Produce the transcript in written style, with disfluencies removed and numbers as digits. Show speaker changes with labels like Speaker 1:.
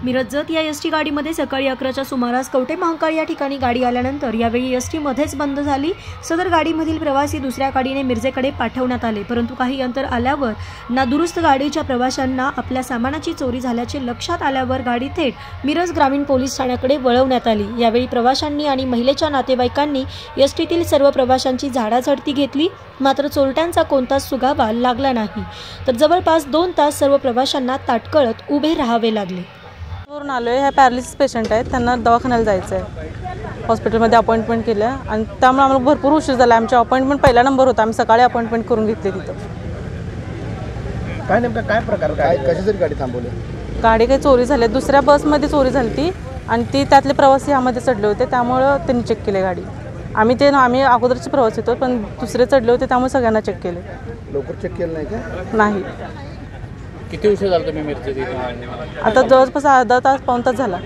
Speaker 1: मिरज जत या एसटी गाडीमध्ये सकाळी 11च्या सुमारास कवठे महांकाळ या ठिकाणी गाडी आल्यानंतर यावेळी एसटी मध्येच बंद झाली। सदर गाडीमधील प्रवासी दुसऱ्या गाडीने मिरजेकडे पाठवण्यात आले, परंतु काही अंतर आल्यावर नादुरुस्त गाडीच्या प्रवाशांना आपल्या सामानाची चोरी झाल्याचे लक्षात आल्यावर गाडी थेट मिरज ग्रामीण पोलीस ठाण्याकडे वळवण्यात आली। यावेळी प्रवाशांनी आणि महिलेच्या नातेवाईकांनी एसटीतील सर्व प्रवाशांची झाडाझडती घेतली, मात्र चोरट्यांचा कोणताच सुगावा लागला नाही, तर जवळपास 2 तास सर्व प्रवाशांना ताटकळत उभे राहावे लागले।
Speaker 2: वरून आलोय, ह्या पॅरालिसिस पेशंट आहेत, त्यांना दवाखान्याला जायचं आहे। हॉस्पिटलमध्ये अपॉइंटमेंट केलं आणि त्यामुळे आम्हाला भरपूर उशीर झाला। आमची अपॉइंटमेंट पहिला नंबर होता, आम्ही सकाळी अपॉइंटमेंट करून घेतली तिथं।
Speaker 3: काय नेमका काय प्रकार, काय कशासाठी गाडी थांबवली?
Speaker 2: गाडी काही चोरी झाली, दुसऱ्या बसमध्ये चोरी झाली ती आणि ती त्यातले प्रवासी ह्यामध्ये चढले होते, त्यामुळे त्यांनी चेक केले गाडी। आम्ही अगोदरचे प्रवासी होतो, पण दुसरे चढले होते त्यामुळे सगळ्यांना चेक केले।
Speaker 3: लवकर चेक केलं नाही का?
Speaker 2: नाही।
Speaker 4: किती उशीर झाला तुम्ही मिरजेत?
Speaker 2: आता जवळपास अर्धा तास पाऊण तास झाला।